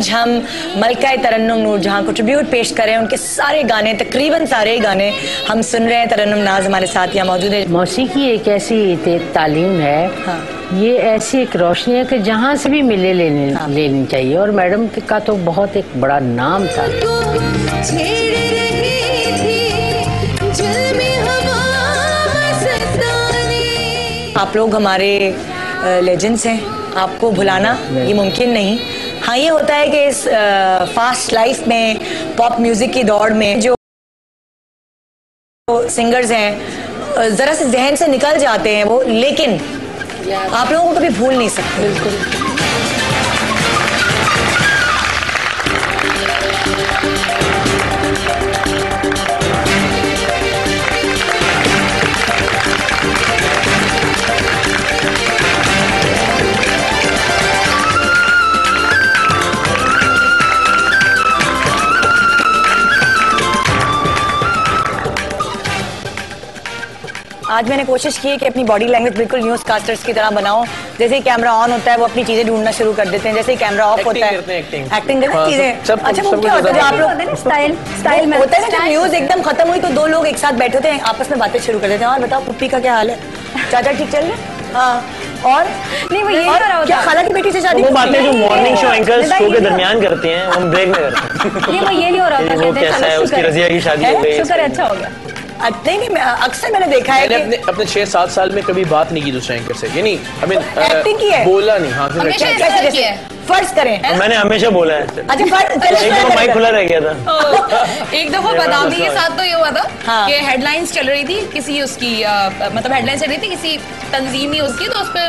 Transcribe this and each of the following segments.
आज हम मलका तरन्नुम नूरजहां को ट्रिब्यूट पेश करें। उनके सारे गाने, तकरीबन सारे गाने हम सुन रहे हैं। तरन्नुम नाज हमारे साथ यहाँ मौजूद है। मौसीकी एक ऐसी तालीम है, हाँ। ये ऐसी एक रोशनी है कि जहाँ से भी मिले लेनी चाहिए। और मैडम का तो बहुत एक बड़ा नाम था। आप लोग हमारे लेजेंड्स हैं, आपको भुलाना ये मुमकिन नहीं। हाँ, ये होता है कि इस फास्ट लाइफ में, पॉप म्यूजिक की दौड़ में जो सिंगर्स हैं जरा से जहन से निकल जाते हैं वो, लेकिन आप लोगों को कभी भूल नहीं सकते। बिल्कुल। आज मैंने कोशिश की है कि अपनी बॉडी लैंग्वेज बिल्कुल न्यूज कास्टर्स की तरह बनाऊं। जैसे ही कैमरा ऑन होता है वो अपनी चीजें ढूंढना शुरू कर देते हैं, जैसे ही कैमरा ऑफ होता है एक्टिंग करते हैं चीजें। अच्छा, वो क्या होता है आप लोग स्टाइल में होता है ना, जब न्यूज एकदम खत्म हुई तो दो लोग एक साथ बैठे होते हैं, आपस में बातें शुरू कर देते हैं। और बताओ पुप्पी का क्या हाल है, चाचा ठीक चल रहे हैं? हाँ। और नहीं, वो यही हो रहा होता है। खाला की बेटी से शादी, वो बातें जो मॉर्निंग शो एंकर्स शो के दरमियान करते हैं हम ब्रेक में करते हैं। वो ये नहीं हो रहा होता, वो कैसा है, उसकी रजिया की शादी हो गई, शुक्र अच्छा हो गया। नहीं, अक्सर मैंने देखा है कि अपने 6-7 साल में कभी बात नहीं की दूसरे एंकर से, यानी एक्टिंग की है, बोला नहीं। हाँ, कैसे फर्ज करें, मैंने हमेशा बोला है। अच्छा, एक दफा माइक खुला रह गया था। एक दफा बदामी के साथ तो ये हुआ था कि हेडलाइंस चल रही थी किसी उसकी, मतलब हेडलाइंस चल रही थी किसी तंजीम ही उसकी, तो उस पर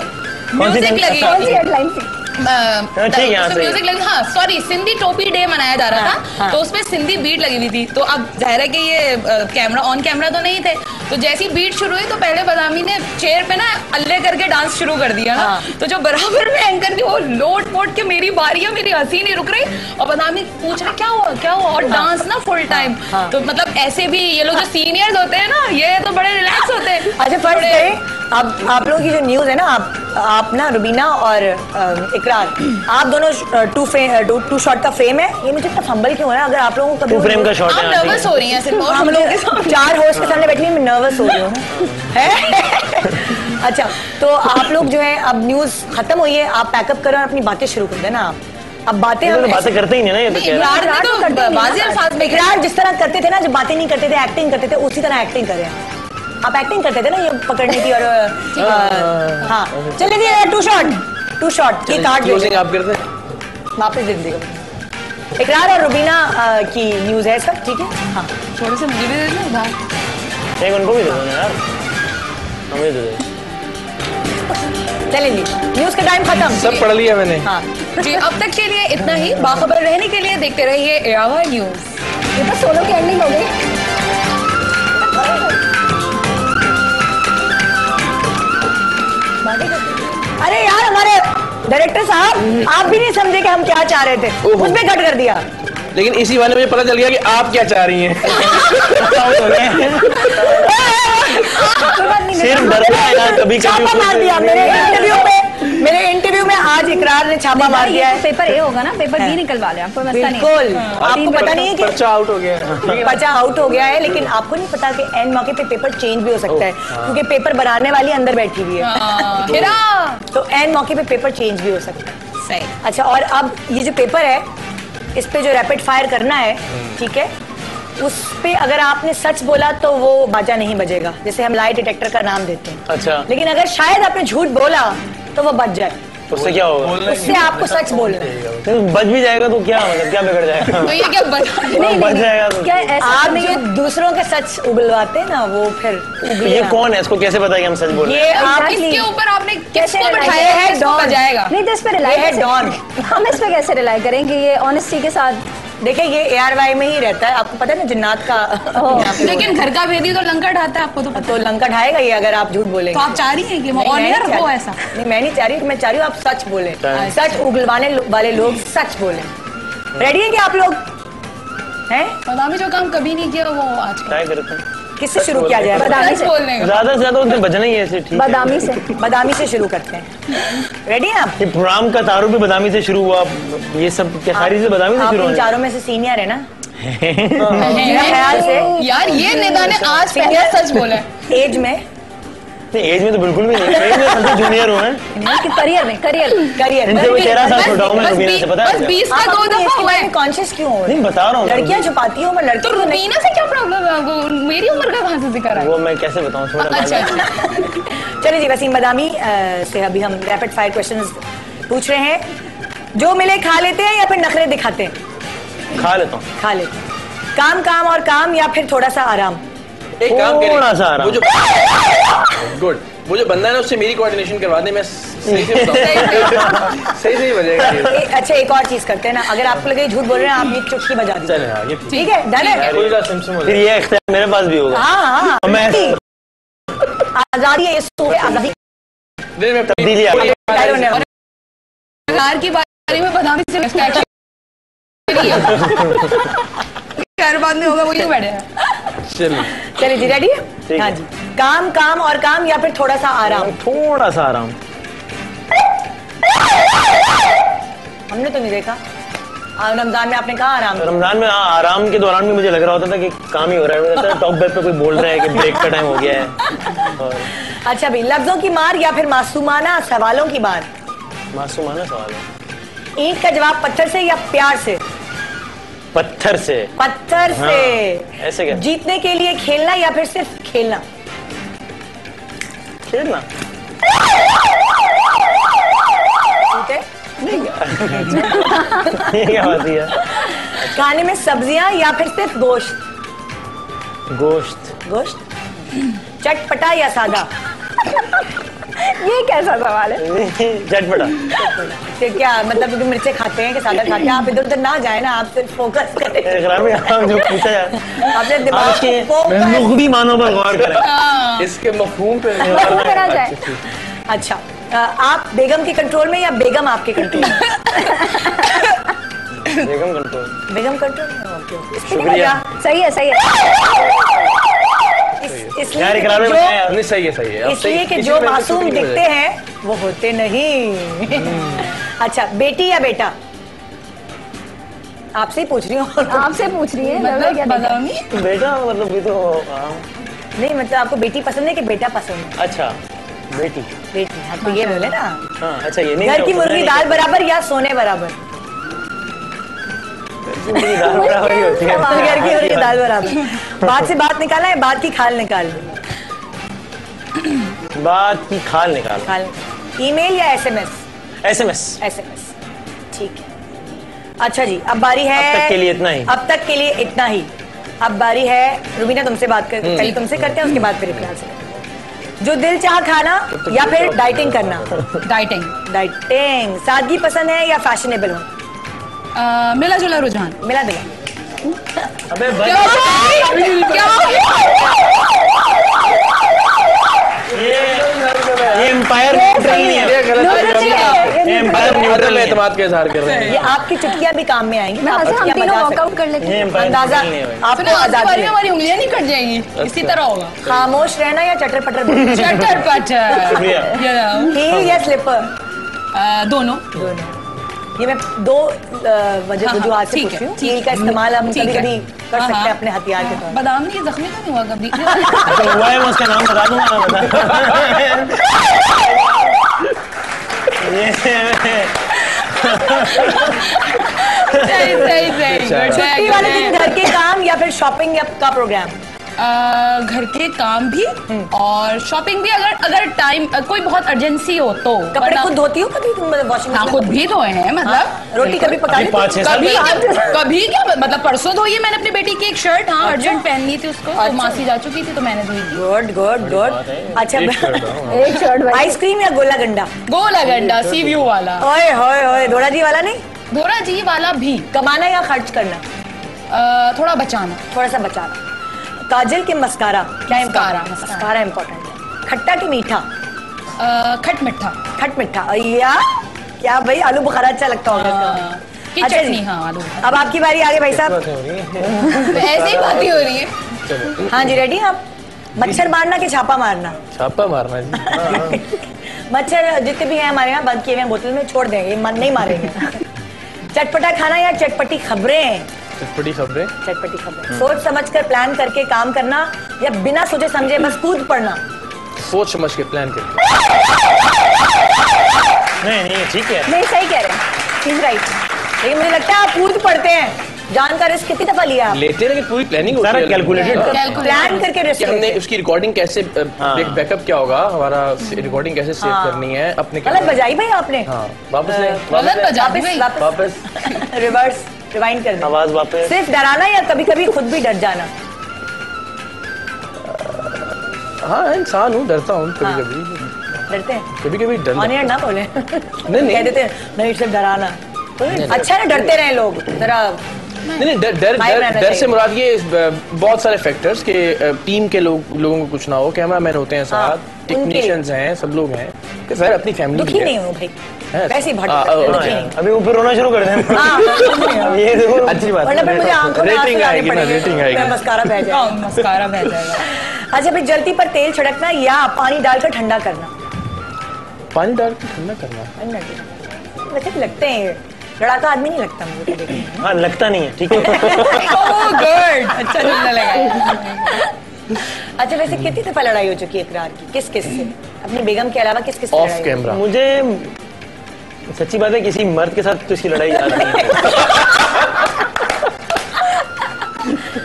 म्यूजिक लगी। कौन सी हेडलाइन थी? म्यूजिक लगी, हाँ सॉरी, सिंधी टोपी डे मनाया जा रहा था, तो उसमें सिंधी बीट लगी हुई थी। तो अब जाहिर है कि ये कैमरा ऑन कैमरा तो नहीं थे, तो जैसी बीट शुरू हुई तो पहले बदामी ने चेयर पे ना अल्ले करके डांस शुरू कर दिया ना। तो जो बराबर में एंकर थी वो लोट पोट के मेरी बारी है, मेरी हंसी नहीं रुक रही, और बदामी पूछ रहे क्या हुआ, और डांस ना फुल टाइम। तो मतलब ऐसे भी ये लोग जो सीनियर्स होते हैं ना, ये तो बड़े रिलैक्स होते हैं। अच्छा, फर्स्ट करें अब आप लोगों की जो न्यूज है ना, आप ना रुबीना और इकरार, आप दोनों टू शॉट का फ्रेम है। ये मुझे इतना फंबल क्यों हो रहा है? अगर आप लोगों को टू फ्रेम का शॉट है, आप नर्वस हो रही हैं सिर्फ, हम लोग 4 होस्ट के सामने बैठने में नर्वस हो रही हूँ। अच्छा, तो आप लोग जो है अब न्यूज खत्म हुई है, आप पैकअप करो और अपनी बातें शुरू कर देना। आप अब बातें करते ही नहीं ना, ये तो इकरार जिस तरह करते थे ना, जब बातें नहीं करते थे, एक्टिंग करते थे, उसी तरह एक्टिंग करें। आप एक्टिंग करते थे ना ये पकड़ने की, और हाँ चलिए दिए टू शॉट ये कार्ड क्लोजिंग आप करते हैं, वापस दे दीजिएगा। इकरार और रुबीना की न्यूज है सब, ठीक है? हाँ, थोड़े से मुझे भी दे दो उधार, एक उनको भी दे दो ना यार, हमें दे दो। चलें जी, न्यूज का टाइम खत्म, सब पढ़ लिया मैंने। हाँ जी, अब तक के लिए इतना ही। बाखबर रहने के लिए देखते रहिए एआवा न्यूज। ये तो सोलो की एंडिंग हो गई। अरे यार, हमारे डायरेक्टर साहब आप भी नहीं समझे कि हम क्या चाह रहे थे, उस पे कट कर दिया। लेकिन इसी वाले में पता चल गया कि आप क्या चाह रही हैं। सिर्फ डरना है यार, कभी छापा मार दिया मेरे इंटरव्यू में आज इकरार ने छापा मार दिया है। पेपर ए होगा ना, पेपर बी निकलवा ले, आपको बिल्कुल। आपको पता नहीं है कि पर्चा आउट हो गया है, लेकिन आपको नहीं पता कि एंड मौके पे पेपर चेंज भी हो सकता है, क्योंकि पेपर बनाने वाली अंदर बैठी हुई है, तो एंड मौके पे पेपर चेंज भी हो सकता है। सही। अच्छा, और अब ये जो पेपर है, इस पे जो रैपिड फायर करना है, ठीक है, उस पे अगर आपने सच बोला तो वो बाजा नहीं बजेगा, जैसे हम लाई डिटेक्टर का नाम देते हैं। अच्छा, लेकिन अगर शायद आपने झूठ बोला तो वो बच जाए। उससे क्या होगा? उससे आपको सच बोलना है। बच भी जाएगा तो क्या मतलब, क्या बिगड़ जाएगा? तो ये क्या बच जाएगा तो क्या आप जो दूसरों के सच उगलवाते हैं ना, वो फिर ये कौन है, इसको कैसे पता कि हम सच बोल रहे हैं? ये आप इसके ऊपर आपने कैसे बैठाया है? डॉन जाएगा नहीं, तो इस पे रिलाई है डॉन। हम इस पे कैसे रिलाई करेंगे? ये ऑनेस्टी के साथ देखिए, ये ARY में ही रहता है, आपको पता है ना, जिन्नात का। लेकिन घर का भेदी तो लंका ढाता है, आपको तो पता। तो लंका ढाएगा ये अगर आप झूठ बोलेंगे। तो आप चाह रही हैं कि ऑन एयर हो ऐसा? नहीं, मैं नहीं चाह रही, मैं चाह रही हूँ आप सच बोले, सच उगलवाने वाले लोग सच बोले। रेडी है कि आप लोग हैं? बदामी जो काम कभी नहीं किया वो आज ट्राई करते हैं। किससे शुरू किया जाए? बादामी से। बोलने का ज्यादा से ज्यादा उसमें बजना ही है ऐसे, ठीक है। बादामी से। बादामी से शुरू करते हैं। रेडी हैं आप? ये प्रोग्राम का तारुफ भी बादामी से शुरू हुआ, ये सब क्या सारी से बादामी से आप शुरू इन हुआ? चारों में से सीनियर है ना? मेरा ख्याल से यार ये निदा ने आज पहले सच बोला है। एज में नहीं, एज में तो बिल्कुल भी नहीं, एज में सबसे जूनियर हूँ मैं। करियर में करियर इनसे कोई 13 साल छोटा हूँ मैं, रुबीना से, पता है बस मुझे? 20 का 2 दफा हुआ है। कॉन्शियस क्यों हो रहे नहीं हैं? बता रहा हूँ मैं। लड़कियां छुपाती हूँ, मैं लड़की तो तो नहीं। रुबीना से क्या प्रॉब्लम है? वो मेरी उम्र का कहाँ से जिक्र है? वो मैं कैसे बताऊँ, छोड़। अच्छा अच्छा। चलिए जी, वसीम बादामी से अभी हम रैपिड फायर क्वेश्चंस पूछ रहे हैं। जो मिले खा लेते हैं या फिर नखरे दिखाते हैं? खा लेता हूँ। खा लेते हैं। काम काम और काम या फिर थोड़ा सा आराम? एक काम करें, थोड़ा सा आराम। वो जो गुड, वो जो बंदा है ना उससे मेरी कोऑर्डिनेशन करवा दे, मैं सही से बताऊं। सही बजेगा ये। अच्छा, एक और चीज करते हैं ना, अगर आपको लगे झूठ बोल रहे हैं, आप ये चुटकी बजा दीजिए। चले आगे। ठीक है, डन है? पूरा सिमसिम हो फिर जाए। ये इख्तियार मेरे पास भी होगा। हाँ हाँ, मैं आजादी है, ये सुबह आजादी। नहीं, मैं तब्दीली आ गई। कार की बारी में बादामी से खैर बाद में होगा, वो यूं बैठे हैं। चलिए। चलिए जी, रेडी है? ठीक हाँ है। जी। काम काम और काम या फिर थोड़ा सा आराम? थोड़ा सा आराम। हमने तो नहीं देखा। रमजान में आपने कहा आराम? रमजान में आराम के दौरान भी मुझे लग रहा होता था कि काम ही हो रहा है, मुझे लगता है टॉक बैक पे कोई बोल रहा है कि ब्रेक का टाइम हो गया है। और अच्छा भाई, लफ्जों की मार या फिर मासूमाना सवालों की मार? मासूमाना सवाल है। ईंट का जवाब पत्थर से या प्यार से? पत्थर से। पत्थर हाँ, से। ऐसे क्या? जीतने के लिए खेलना या फिर सिर्फ खेलना? खेलना। ठीक है। ये क्या बात है? खाने में सब्जियां या फिर सिर्फ गोश्त? गोश्त। गोश्त। चटपटा या सादा? ये कैसा सवाल है? चटपटा। तो क्या मतलब, क्योंकि मिर्चे खाते हैं कि सादा खाते हैं? आप इधर उधर ना जाए ना, आप सिर्फ फोकस करें। इकरामी, आप जो पूछा जाए अपने आप दिमाग इसके फोकस। लुग़वी मानों पर गौर करें। इसके मफहूम पे वो करा जाए। अच्छा, आप बेगम के कंट्रोल में या बेगम आपके कंट्रोल में? बेगम कंट्रोल। बेगम कंट्रोल में। ओके, इसकी नहीं शुक्रिया। वजह। सही है, सही है। इसलिए यार इकरामी जो- बताएं यार। नहीं, सही है, सही है। इसलिए कि जो मासूम दिखते हैं वो होते नहीं। अच्छा, बेटी या बेटा? आपसे ही पूछ रही हूँ। आपसे पूछ रही है। मतलब क्या बादामी बेटा मतलब ये तो नहीं, मतलब आपको बेटी पसंद है कि बेटा पसंद है? अच्छा बेटी। बेटी। हाँ, तो ये बोले ना। हाँ अच्छा, ये नहीं घर की मुर्गी दाल बराबर या सोने बराबर? मुर्गी दाल बराबर ही होती है। घर की मुर्गी दाल बराबर। बात से बात निकाला है, बात की खाल निकाल ली? बात की खाल निकाल। खाल। ईमेल या एसएमएस? एसएमएस। एसएमएस। ठीक है। अच्छा जी, अब बारी है। अब तक के लिए इतना ही। अब तक के लिए इतना ही। अब बारी है रुबीना, तुमसे बात कर, पहले तुमसे करते हैं, उसके बाद फिर इकरार से। जो दिल चाह खाना या फिर डाइटिंग करना? डाइटिंग। डाइटिंग। सादगी पसंद है या फैशनेबल हो? मिला जुला रुझान। मिला दिला। अबे भाई क्या ये एम्पायर न्यूट्रल नहीं है। ये गलत है। ये एम्पायर न्यूट्रल अदम नहीं है। एतमाद का इजहार कर रहे हैं। ये आपकी चुटकियां भी काम में आएंगी। मैं आप हम चुटकियां तीनों बजा सकते वर्कआउट कर लेते ये हैं। एम्पायर अंदाजा न्यूट्रल नहीं है भाई। आपको सुना, आपकी आजादी बारी में है। हमारी उंगलियां नहीं कट जाएंगी, इसी तरह होगा। खामोश रहना या चटर पटर बोलना? चटर पटर। शुक्रिया। हील या स्लीपर? दोनों। ये मैं दो वजह हाँ, वजूहात से ठीक पूछ है, रही हूँ। ठीक हील का है। इस्तेमाल हम ठीक कभी है। कभी कर हाँ, सकते हैं हाँ। अपने हथियार के तौर पर। बादाम नहीं, जख्मी तो नहीं हुआ कभी। तो हुआ है, मैं उसका नाम बता दूंगा ना, बता। सही सही सही। छुट्टी वाले दिन घर के काम या फिर शॉपिंग का प्रोग्राम? घर के काम भी और शॉपिंग भी, अगर टाइम कोई बहुत अर्जेंसी हो तो। कपड़े खुद धोती हो कभी तुम वॉशिंग हाँ, खुद भी धोए हैं, मतलब रोटी कभी पका ली? 5-6 साल कभी पहले। कभी क्या, मतलब परसों धोई है मैंने अपनी बेटी की एक शर्ट। हाँ, अर्जेंट पहननी थी उसको, तो अच्छा। मासी जा चुकी थी तो मैंने धोई दी। Good good good. अच्छा, एक शर्ट भाई। आइसक्रीम या गोला गंडा? गोला गंडा, सी व्यू वाला। ओए होए होए, धोड़ा जी वाला नहीं? धोरा जी वाला भी। कमाना या खर्च करना? थोड़ा बचाना। थोड़ा सा बचाना। काजल के मस्कारा? क्या मस्कारा, मस्कारा इम्पोर्टेंट है। खट्टा की मीठा? खट मिठा। खट मिठा। या क्या भाई, आलू बुखारा अच्छा लगता होगा हाँ, की अच्छा चटनी। जी। हाँ, आलू। अब आपकी बारी, आगे भाई साहब। तो ऐसे ही बातें हो रही है। हाँ जी, रेडी आप? मच्छर मारना कि छापा मारना? छापा मारना जी। मच्छर जितने भी हैं हमारे यहाँ बंद किए हुए हैं बोतल में, छोड़ देंगे, नहीं मारेंगे। चटपटा खाना या चटपटी खबरें? चटपटी खबरें। चटपटी खबरें। सोच समझ कर प्लान करके काम करना या बिना सोचे समझे बस कूद पड़ना? सोच समझ के प्लान करके। नहीं ठीक है, नहीं सही कह रहे हैं, इज राइट। लेकिन मुझे लगता है आप कूद पड़ते हैं। जान का रिस्क कितनी दफा लिया आप? लेते हैं, लेकिन पूरी प्लानिंग होती सारा है, कैलकुलेटेड प्लान करके रिस्क कि हमने लेते हैं। उसकी रिकॉर्डिंग कैसे बैकअप क्या होगा हमारा, रिकॉर्डिंग कैसे सेव करनी है अपने। गलत बजाई भाई आपने। हाँ वापस ले, गलत बजा दी भाई। वापस रिवर्स रिवाइंड कर दो। आवाज वापस। सिर्फ डराना या कभी कभी खुद भी डर जाना? हाँ इंसान हूँ, डरता हूँ कभी कभी, डरते हैं? कभी कभी डर ऑन एयर ना बोले। नहीं। कह देते हैं नहीं सिर्फ डराना। अच्छा ना, डरते रहे लोग जरा। नहीं डर से मुराद ये बहुत सारे फैक्टर्स के टीम के लोगों को कुछ ना हो, कैमरामैन होते हैं साथ, टेक्नीशियंस हैं, सब लोग हैं, कि सर अपनी फैमिली दुखी नहीं हूँ भाई, वैसे ही भटक अभी ऊपर रोना शुरू कर दें। ये देखो अच्छी बात वरना फिर मुझे आंखों में आंसू लाने पड़ेंगे, रेटिंग आएगी। फिर मस्कारा बह जाएगा। मस्कारा बह जाएगा। अच्छा भाई, जल्दी पर तेल छिड़कना या पानी डालकर ठंडा करना? पानी डाल के ठंडा करना। पानी डाल के। वैसे तो लगते हैं, लड़ाका आदमी नहीं लगता मुझे तो देखने में। हाँ लगता नहीं है, ठीक है। ओह गुड, अच्छा चलने लगा। अच्छा वैसे कितनी दफा लड़ाई हो चुकी है इकरार की? किस किस से? अपनी बेगम के अलावा किस किस से ऑफ लड़ाई? कैमरा। मुझे सच्ची बात है किसी मर्द के साथ तो इसकी लड़ाई याद नहीं है।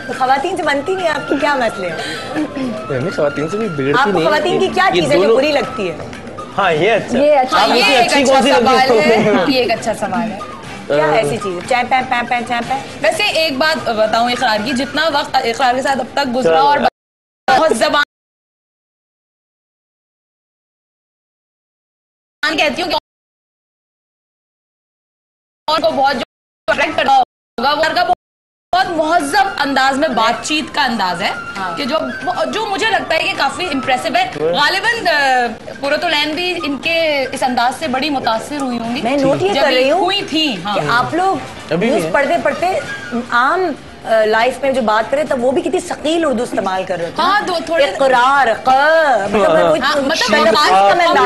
तो खवातीन से बनती नहीं, आपकी क्या मसले हैं? नहीं खवातीन से भी बिगड़ती आपको नहीं। खवातीन की क्या चीज है जो बुरी लगती है? हाँ ये अच्छा, ये अच्छा। हाँ, ये एक अच्छी अच्छा कौन सी लगती सवाल है? है। ये एक अच्छा सवाल है। क्या ऐसी चीज है? चैं पैं। वैसे एक बात बताऊं इकरार की, जितना वक्त इकरार के साथ अब तक गुजरा और बहुत जबान कहती हूँ कि और को बहुत जो अट्रैक्ट करता होगा वो का बहुत मुहज्जब अंदाज में बातचीत का अंदाज है कि जो मुझे लगता है कि काफी इम्प्रेसिव है। गालिबन कुर्रतुल-ऐन भी इनके इस अंदाज से बड़ी मुतासिर हुई होंगी। मैं नोट ये कर रही हूँ हुई थी हाँ। कि आप लोग न्यूज पढ़ते आम लाइफ में जो बात करें तब वो भी कितनी सकील उर्दू इस्तेमाल कर रहे थे। हाँ दो थोड़े इकरार मतलब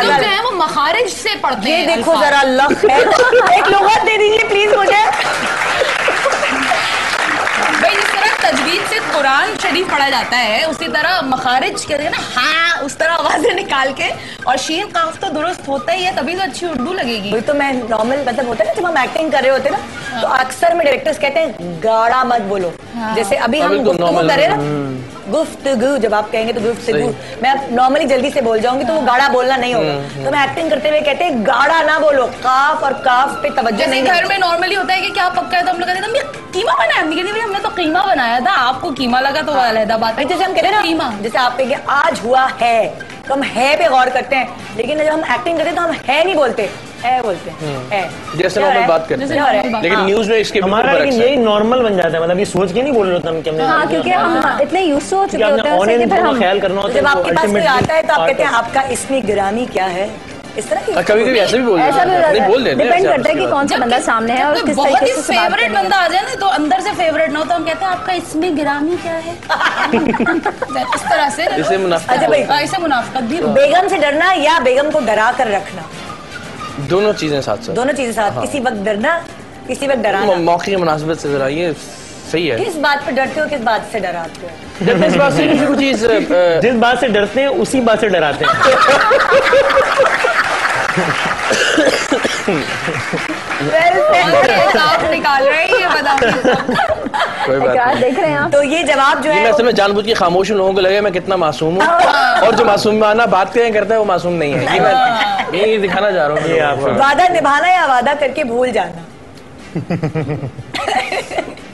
जो है वो मखारिज से पढ़ते हैं। ये देखो जरा लख है। एक लुग़त दे दीजिए प्लीज मुझे। भाई जिस तरह तजवीद से कुरान शरीफ पढ़ा जाता है उसी तरह मखारिज कहते हैं ना, हाँ उस तरह आवाजें निकाल के, और शीन काफ तो दुरुस्त होता ही है तभी तो अच्छी उर्दू लगेगी। वही तो मैं नॉर्मल मतलब होता है ना, जब हम एक्टिंग कर रहे होते हैं ना तो अक्सर में डायरेक्टर्स कहते हैं गाड़ा मत बोलो। जैसे अभी हम गुफ्तगू कर रहे हैं ना, गुफ्तगू जब आप कहेंगे तो गुफ्तगू, मैं नॉर्मली जल्दी से बोल जाऊंगी तो वो गाड़ा बोलना नहीं होगा। तो मैं एक्टिंग करते हुए कहते हैं गाड़ा ना बोलो, काफ और काफ पे तवज्जो नहीं। घर में नॉर्मली होता है कि क्या पक्का है तो हम लोग कहते हैं कीमा बनाया, हमने कहते हमने तो कीमा बनाया था, आपको कीमा लगा तो अलग बात है। जैसे हम कहते हैं ना कीमा, जैसे आप कहेंगे आज हुआ है तो हम है पे गौर करते हैं, लेकिन जब हम एक्टिंग करते हैं तो हम है नहीं बोलते, है बोलते हैं। जैसे नॉर्मल बात करते हैं, लेकिन न्यूज में इसके हमारा लेकिन यही नॉर्मल बन जाता है, मतलब ये सोच के नहीं बोल रहे होते हम कि हमने। हाँ क्योंकि हम इतने यूज्ड हो चुके होते हैं कि फिर हम ख्याल करना होता है। जब आपके पास कोई आता है तो आप कहते हैं आपका इसमें गिरामी क्या है, इस तरह की। कभी कभी ऐसे भी बोल देते हैं, नहीं बोल देते हैं, डिपेंड करता है कि कौन सा बंदा सामने है और किस बहुत तरीके ही से बात फेवरेट बंदा आ जाए ना तो अंदर से फेवरेट ना हो तो हम कहते हैं आपका इसमें गिरामी क्या है। इस तरह से इसे मुनाफा। अच्छा भाई, इसे मुनाफिकत भी बेगम से डरना या बेगम को डरा कर रखना? दोनों चीजें साथ साथ। दोनों चीजें साथ। किसी वक्त डरना, किसी वक्त डराना। मौके की मुनासिबत से जरा ये सही है। किस बात पे डरते हो, किस बात से डराते हो? जब इस बात से किसी को चीज जिस बात से डरते हैं उसी बात से डराते हैं। निकाल रहे हैं ये बता। कोई बात नहीं। देख रहे हैं आप। तो ये जवाब जो है मैं समय जानबूझ के खामोश लोगों को लगे मैं कितना मासूम हूँ, और जो मासूमाना बात करता है वो मासूम नहीं है। ये मैं ये दिखाना चाह रहा हूँ। ये आप वादा निभाना या वादा करके भूल जाना?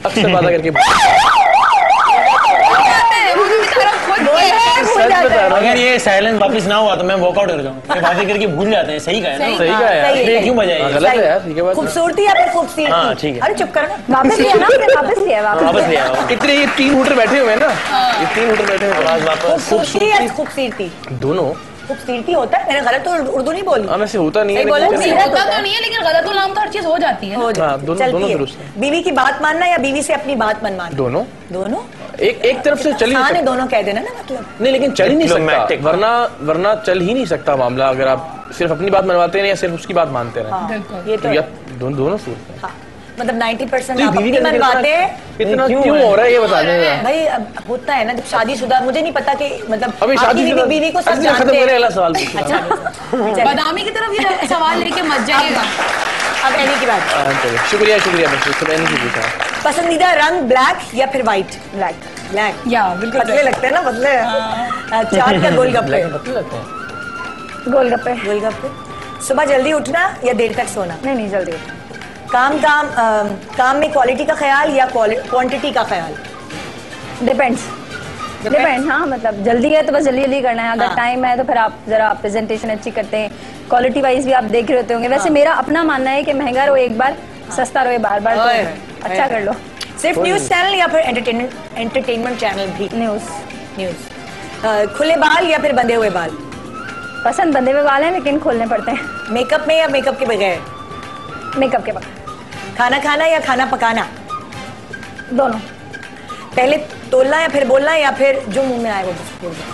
अक्सर वादा करके अगर ये साइलेंस वापस ना हुआ तो मैं वॉकआउट कर जाऊँ। ये बातें करके भूल जाते हैं। सही का है ना? सही का है यार, ये क्यों बजाई? गलत है यार। ठीक है, खूबसूरती या फिर खूबसूरती? हाँ, ठीक है। अरे चुप कर ना। वापस लिया ना, वापस लिया वापस लिया। इतने ये 3 हूटर बैठे हुए हैं ना, ये 3 हूटर बैठे हुए हैं। वापस खूबसूरती या खूबसूरती? दोनों खूबसूरती होता है। मैंने गलत तो उर्दू नहीं बोली। हाँ वैसे होता नहीं है, सही बोला, लेकिन सीधा होता तो नहीं है लेकिन गलत नाम तो हर चीज हो जाती है। हो हाँ, जाती, दोनों चलती है। दुरुस्त है। बीवी की बात मानना या बीवी से अपनी बात मनवाना? दोनों दोनों। एक तरफ से चल ही हाँ, दोनों कह देना ना मतलब नहीं, लेकिन चल ही नहीं सकता, वरना चल ही नहीं सकता मामला अगर आप सिर्फ अपनी बात मनवाते हैं या सिर्फ उसकी बात मानते रहे। ये तो दोनों सूरत है। मतलब 90% आप अपनी मनवाते हैं। इतना क्यों हो रहा है ये बता दें भाई। अब होता है ना जब शादीशुदा, मुझे नहीं पता कि मतलब अभी शादीशुदा बीवी को सब जानते हैं। अगला सवाल अच्छा बदामी की तरफ ये सवाल लेके मत जाइएगा। अब एनी की बात। चलिए शुक्रिया बच्चे, एनी की पूछा। पसंदीदा रंग ब्लैक या फिर व्हाइट? ब्लैक या बिल्कुल पतले लगते हैं ना, पतले। चाट का गोलगप्पे? गोलगप्पे। सुबह जल्दी उठना या देर तक सोना? नहीं जल्दी उठना। काम में क्वालिटी का ख्याल या क्वांटिटी का ख्याल? डिपेंड। हाँ, मतलब जल्दी है तो बस जल्दी करना है। अगर टाइम है तो फिर आप जरा प्रेजेंटेशन अच्छी करते हैं, क्वालिटी वाइज भी आप देख रहे होते होंगे। वैसे मेरा अपना मानना है कि महंगा रहो एक बार, सस्ता रहो बार बार, तो अच्छा कर लो। सिर्फ न्यूज चैनल या फिर एंटरटेनमेंट चैनल भी? न्यूज। खुले बाल या फिर बंधे हुए बाल? पसंद बंधे हुए बाल हैं, लेकिन खोलने पड़ते हैं। मेकअप में या मेकअप के बगैर? मेकअप के बगैर। खाना खाना या खाना पकाना? दोनों। पहले तोलना या फिर बोलना या फिर जो मुंह में आए वो बोलना?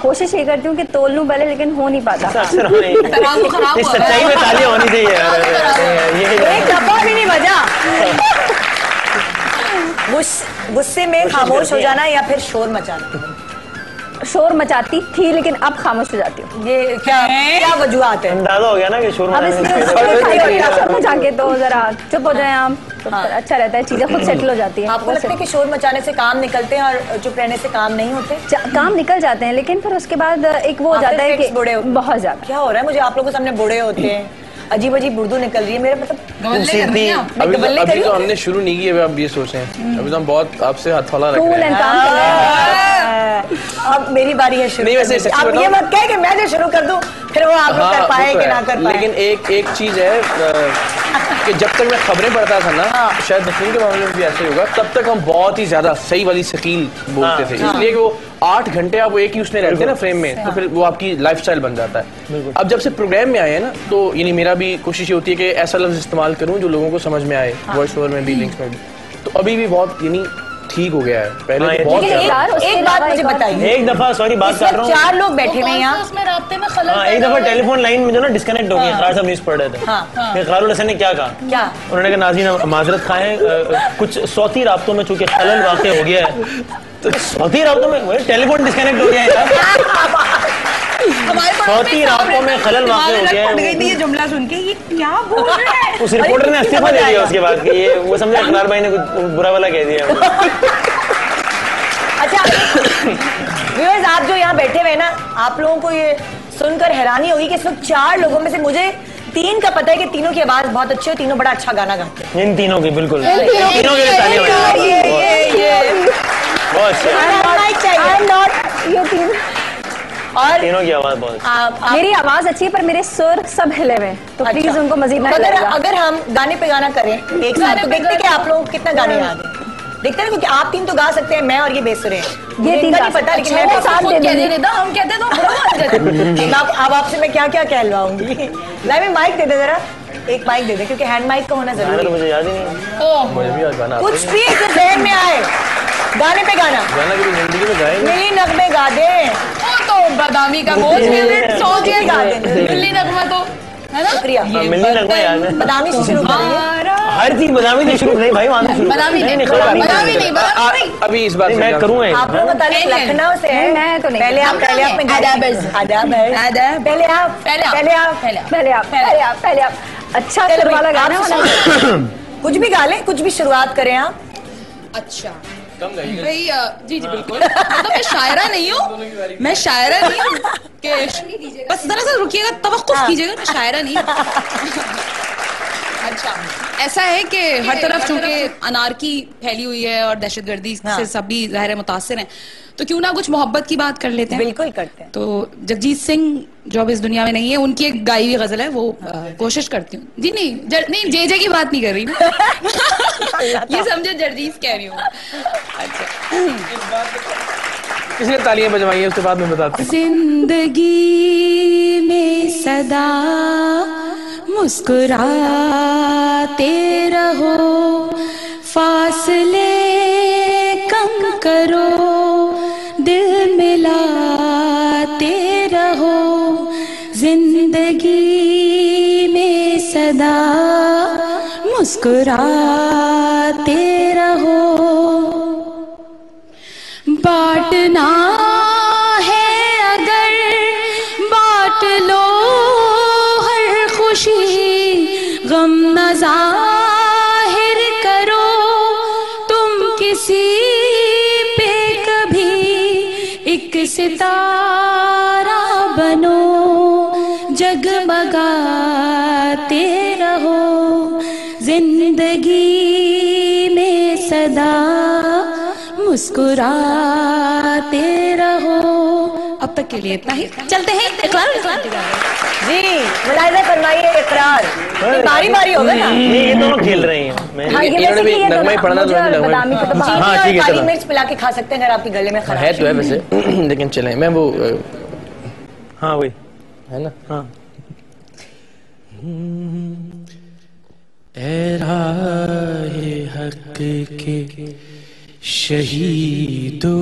कोशिश ये करती हूँ कि तोल लूं पहले, लेकिन हो नहीं पाता। इस सच्चाई में तालियां होनी चाहिए यार। एक दफा भी नहीं बजा। गुस्से में खामोश हो जाना या फिर शोर मचाना? शोर मचाती थी लेकिन अब खामोश हो जाती हूँ। ये क्या वजूहत है? अंदाजा हो गया ना कि शोर मचा के तो जरा चुप हो जाए आप, तो अच्छा रहता है, चीजें खुद सेटल हो जाती है। आपको लगता है कि शोर मचाने से काम निकलते हैं और चुप रहने से काम नहीं होते? काम निकल जाते हैं, लेकिन फिर उसके बाद एक वो हो जाता है कि बहुत ज्यादा। क्या हो रहा है? मुझे आप लोगों के सामने बूढ़े होते हैं, अजीब अजीब उर्दू निकल रही है मेरे, मतलब अभी तो हमने शुरू नहीं किया, आप ये सोचें अभी तो हम बहुत आपसे हथौला रख रहे हैं। अब मेरी बारी है शुरू। नहीं वैसे आप ये मत कहे कि मैं जो शुरू कर दूं फिर वो आप लोग कर पाए कि ना कर पाए। लेकिन एक चीज है कि जब तक मैं खबरें पढ़ता था ना, शायद दफीन के मामले में भी ऐसे होगा, तब तक हम बहुत ही ज्यादा सही वाली शकील बोलते थे, इसलिए कि वो 8 घंटे आप वो एक ही उसमें रहते हैं ना फ्रेम में, तो फिर वो आपकी लाइफस्टाइल बन जाता है। अब जब से प्रोग्राम में आए हैं ना, तो यानी मेरा भी कोशिश ये होती है कि ऐसा लफ्ज इस्तेमाल करूं जो लोगों को समझ में आए, वॉइस ओवर में भी, लिंक्स में भी। तो अभी भी बहुत यानी ठीक हो गया है, पहले तो बहुत। एक बात मुझे बताइए, एक दफा सॉरी बात कर रहा हूँ, 4 लोग बैठे हुए यहाँ, उसमें राब्ते में खलल एक दफा टेलीफोन लाइन में जो ना डिस्कनेक्ट हो गई, इकरार साहब न्यूज़ पढ़ रहे थे, इकरारुल हसन ने क्या कहा? क्या उन्होंने कहा नाज़रीन माजरत खाएं, कुछ सौती राब्तों में चूंकि खलल वाक़ हो गया है, तो सौती राब्तों में टेलीफोन डिस्कनेक्ट हो गया है, सौती राब्तों में खलल वाक़ हो गया है। ये जुमला सुन के ये क्या बोल रहे हैं? उस रिपोर्टर ने इस्तीफा दे दिया उसके बाद, ये वो समझे इकरार भाई ने कुछ बुरा वाला कह दिया। अच्छा व्यूअर्स, आप जो यहाँ बैठे हुए ना, आप लोगों को ये सुनकर हैरानी होगी कि इस वक्त 4 लोगों में से मुझे 3 का पता है कि तीनों की आवाज बहुत अच्छी है, तीनों बड़ा अच्छा गाना गाते हैं। इन तीनों की बिल्कुल, तीनों के लिए तालियां और तीनों की आवाज बहुत, मेरी आवाज अच्छी है पर मेरे सुर सब हिले हुए, तो प्लीज उनको मजीद ना हिलाइएगा। अगर हम गाने पे गाना करें एक साथ, तो देखते हैं कि आप लोगों को कितना गाने याद है। देखते हैं क्योंकि आप 3 तो गा सकते हैं, मैं और ये बेसुरे हैं, ये 3 नहीं पता, लेकिन मैं साथ दे देंगे। हम कहते तो अब आपसे मैं क्या क्या कहलवाऊंगी। लाइव में माइक दे दे जरा, एक माइक दे दे, क्योंकि हैंड माइक का होना जरूरी है। मुझे याद ही नहीं, मुझे भी याद गाना कुछ भी जहन में आए, गाने पे गाना कभी जिंदगी में गाएंगे, मिली नगमे गा दे, तो बदामी का बहुत फेवरेट सॉन्ग है, गा दे मिली नगमा, तो है ना? शुक्रिया। मिलने लगता है याद है, बदामी से शुरू करेंगे, हर चीज बदामी से शुरू नहीं भाई, वहां से शुरू, बदामी नहीं, अभी इस बार मैं करूँगा। आप लोग बताइए लखनऊ से है, मैं तो नहीं, पहले आप पहले आप अच्छा सुर वाला गाना कुछ भी गा लें, कुछ भी शुरुआत करें आप। अच्छा भाई, जी जी बिल्कुल, मतलब मैं शायरा नहीं हूँ, मैं शायरा नहीं हूँ कि बस जरा सा रुकिएगा, तवक्कुफ कीजिएगा, मैं शायरा नहीं हूँ। अच्छा, ऐसा है कि हर तरफ चूंकि अनारकी फैली हुई है और दहशतगर्दी से सभी ज़ाहिर मुतासिर हैं, तो क्यों ना कुछ मोहब्बत की बात कर लेते हैं। बिल्कुल करते हैं। तो जगजीत सिंह जो अब इस दुनिया में नहीं है, उनकी एक गाई हुई गजल है, वो कोशिश करती हूँ जी, नहीं जे की बात नहीं कर रही ना ये समझो जगजीत कह रही हूँ। अच्छा, इसलिए तालियां बजवाइए, उसके बाद में बताते हैं। जिंदगी में सदा मुस्कुराते रहो, फासले कम जिंदगी में सदा मुस्कुराते रहो, बांटना है अगर बांट लो हर खुशी, गम न जाहिर करो तुम किसी पे कभी, एक सितारा बनो जगमगाते रहो, जिंदगी में सदा मुस्कुराते रहो। अब तक के लिए इतना ही, चलते हैं इकरार। जी मुलाहिजा फरमाइए इकरार, बारी बारी होगा ना, ये दोनों खेल रहे हैं। इन्होंने भी नगमा ही पढ़ना तो हाँ ठीक है, काली मिर्च पिला के खा सकते हैं अगर आपके गले में खराश है तो है वैसे लेकिन चले मैं वो हाँ वही है ना। हाँ ऐ राहे हक के शहीदों,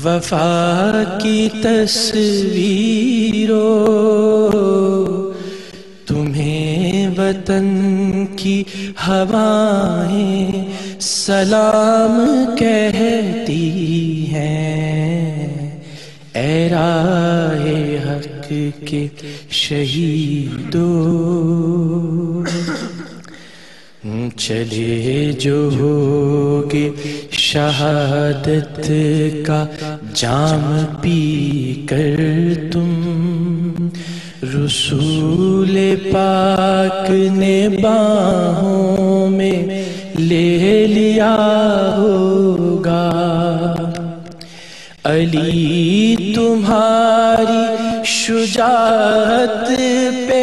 वफा की तस्वीरों, तुम्हें वतन की हवाएं सलाम कहती हैं। ऐ राहे हक के शहीदों, चले जो होगे शहादत का जाम पी कर तुम, रसूल पाक ने बाहों में ले लिया होगा। अली तुम्हारी शुजाअत पे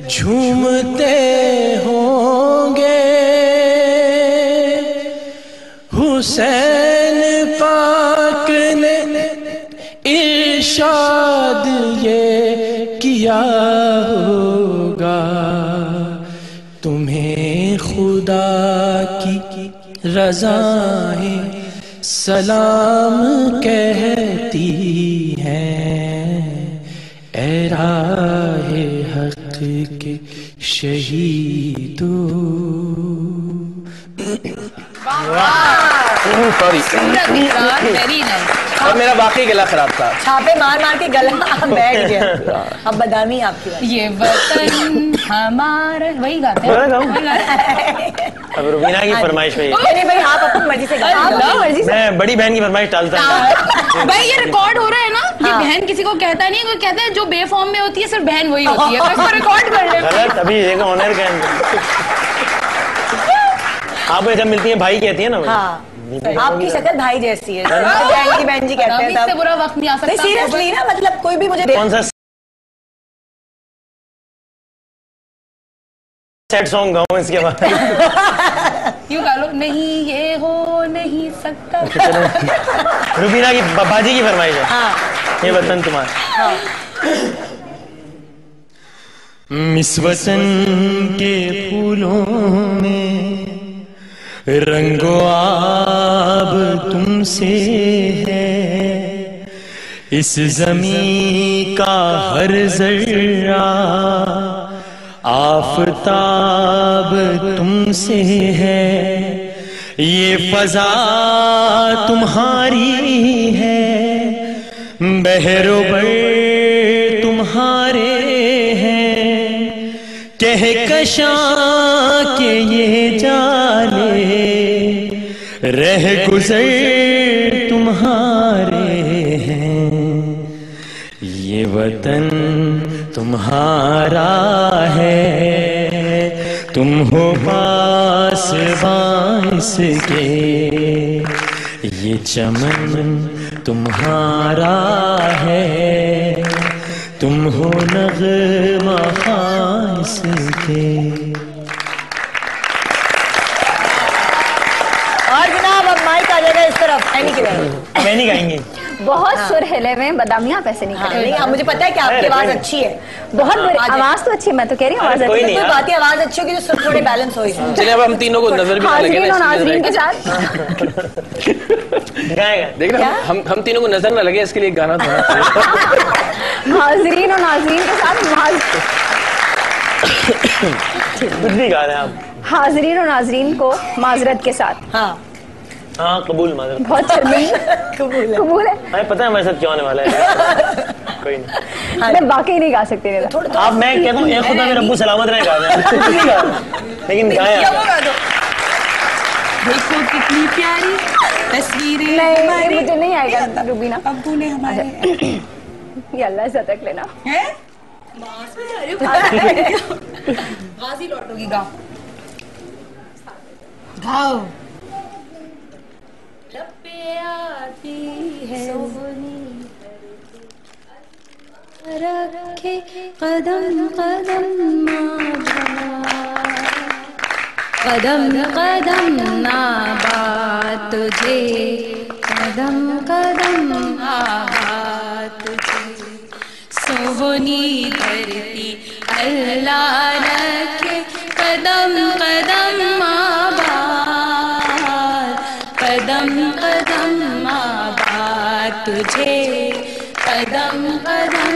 झूमते होंगे, हुसैन पाक ने इरशाद ये किया होगा। तुम्हें खुदा की रज़ाएं सलाम कहती हैं। ऐ राहे हक के शहीदों। Sorry very nice. और मेरा वाकई गला खराब था, छापे मार मार के गला बैठ गया। अब बदामी आपकी बात। ये वतन हमारा, वही गाते हैं। अब रुबीना की फरमाइश में नहीं भाई आप अपनी मर्जी से गाओ। मैं बड़ी बहन की फरमाइश टालता हूँ। भाई ये रिकॉर्ड हो रहा है ना, ये बहन किसी को कहता नहीं है, कोई कहता है जो बेफॉर्म में होती है सिर्फ बहन वही होती है, तो इसको रिकॉर्ड कर ले। गलत, अभी एक ऑनर का आप जब मिलती है भाई कहती है ना। हाँ आपकी शक्ल भाई जैसी है, बहन जी कहते हैं। इससे बुरा वक्त नहीं आ सकता। सीरियसली ना, मतलब कोई भी मुझे कौन सा सैड सॉन्ग गाऊं इसके बाद? यूं गा लो, नहीं ये हो नहीं सकता। रुबीना की बाजी की फरमाइश है। हाँ। ये वतन तुम्हारा। हाँ। इस वतन के फूलों में रंगो आब तुमसे है, इस ज़मीं का हर जर्रा आफताब तुमसे है, ये फजा तुम्हारी है, बहरोबर तुम्हारे हैं, कहकशां के ये जाले रह गुजर तुम्हारे हैं, ये वतन तुम्हारा है, तुम हो पासबां इसके, ये चमन तुम्हारा है, तुम हो नग़्मा इसके। और जनाब अब माइक आ जाएगा इस तरफ, ऐनी की तरफ। मैं नहीं गाएंगे। बहुत सुर है ठेले में बादामियाँ पैसे नहीं हाँ, करेंगे। नहीं, मुझे पता है कि आपकी आवाज अच्छी है, बहुत आवाज तो अच्छी है, मैं तो कह रही हूँ आवाज अच्छी है। कोई बात है, आवाज अच्छी होगी तो सुर थोड़े बैलेंस होगी। चलिए अब हम तीनों को नजर भी ना लगे हाजरीन और नाजरीन के साथ देख रहे हम तीनों को नजर ना लगे इसके लिए गाना था। हाजरीन और नाजरीन के साथ कुछ भी गा रहे हैं आप। हाजरीन और नाजरीन को माजरत के साथ। हाँ हाँ कबूल माजरत। बहुत शर्मिंदा। कबूल है। हमें पता है हमारे साथ क्या होने वाला है। कोई नहीं, मैं बाकी नहीं गा सकती। आप मैं कहता हूँ एक खुदा मेरे रब्बू सलामत रहे गा लेकिन गाया देखो कितनी प्यारी तस्वीरें। नहीं मुझे नहीं आएगा रुबीना। अब्बू ने हमारे ये अल्लाह से तक लेना हैं गाजी लौटोगी गाओ गाओ। रखे कदम कदम कदम कदम ना बात तुझे कदम कदम बात तुझे सोहनी धरती अल्लाह रखे कदम कदम कदम कदम बात तुझे कदम कदम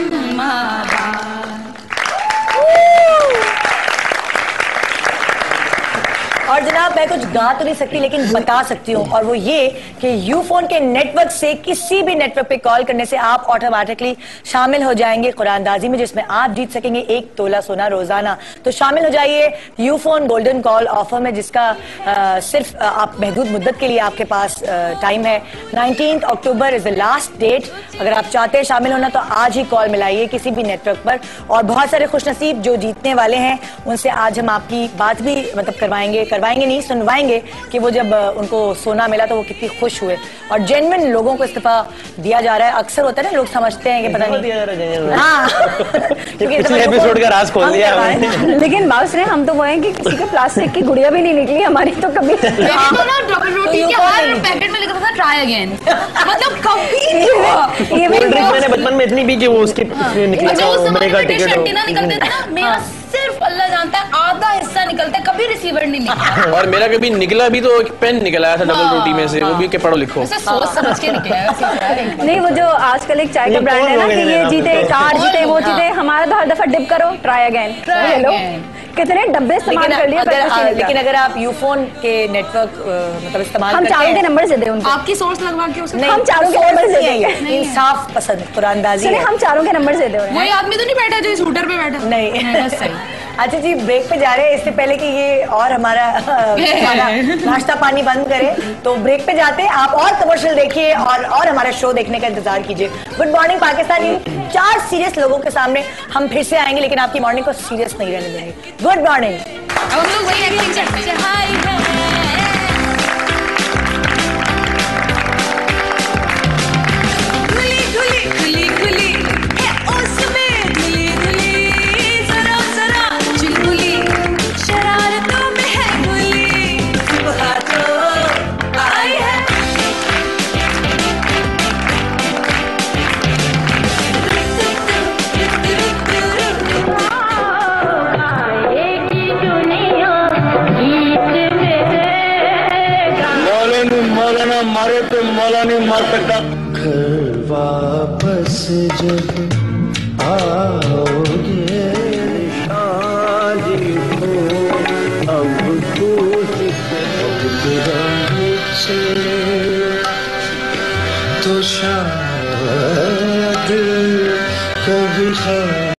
और जनाब मैं कुछ गा तो नहीं सकती लेकिन बता सकती हूँ, और वो ये कि यूफोन के नेटवर्क से किसी भी नेटवर्क पे कॉल करने से आप ऑटोमेटिकली शामिल हो जाएंगे कुरानदाजी में, जिसमें आप जीत सकेंगे 1 तोला सोना रोजाना। तो शामिल हो जाइए यूफोन गोल्डन कॉल ऑफर में, जिसका सिर्फ आप महदूद मुद्दत के लिए आपके पास टाइम है। 19 October is the last date. अगर आप चाहते हैं शामिल होना तो आज ही कॉल मिलाइए किसी भी नेटवर्क पर। और बहुत सारे खुशनसीब जो जीतने वाले हैं उनसे आज हम आपकी बात भी मतलब करवाएंगे नहीं सुनवाएंगे कि वो जब उनको सोना मिला तो वो कितनी खुश हुए। और जेन्युइन लोगों को इस्तीफा दिया जा रहा है। अक्सर होता है ना, लोग समझते हैं कि पता नहीं, हाँ पिछले एपिसोड का राज खोल दिया। लेकिन बात रहे हम तो वो हैं कि किसी के प्लास्टिक की गुड़िया भी नहीं निकली हमारी तो कभी। डबल रोटी के हर पैकेट में लिखा था ट्राई अगेन, मतलब कभी नहीं। ये मैंने बचपन में इतनी भी कि वो उसके निकलते थे ना, मेरा सिर्फ अल्लाह जानता है आधा हिस्सा निकलता है, कभी रिसीवर नहीं निकला। और मेरा कभी निकला भी तो एक पेन निकला आया था डबल रोटी में से, वो भी के पढ़ो लिखो। सोच समझ के निकला है। नहीं, वो जो आजकल एक चाय का ब्रांड है ना कि ये जीते कार जीते वो जीते, हमारा तो हर दफा डिप करो ट्राई अगेन। हेलो कितने डब्बे इस्तेमाल कर लिए, लेकिन अगर आप यूफोन के नेटवर्क मतलब इस्तेमाल हम चारों के नंबर से दे उनको, आपकी सोर्स लगवा के उसे हम चारों के नंबर से देंगे। इंसाफ पसंद कुरानदाजी है। हम चारों के नंबर से दे। वही आदमी तो नहीं बैठा जो स्कूटर पे बैठा? नहीं सही। अच्छा जी, ब्रेक पे जा रहे हैं। इससे पहले कि ये और हमारा नाश्ता पानी बंद करे तो ब्रेक पे जाते हैं। आप और कमर्शियल देखिए और हमारा शो देखने का इंतजार कीजिए। Good morning Pakistan. इन 4 सीरियस लोगों के सामने हम फिर से आएंगे, लेकिन आपकी मॉर्निंग को सीरियस नहीं रहने देंगे। Good morning. अब हम लोग वही एक्टिंग करते हैं। मारे तो मौला नहीं मार सकता। वापस जब आओगे आज हो अब कुछ से तो शायद कभी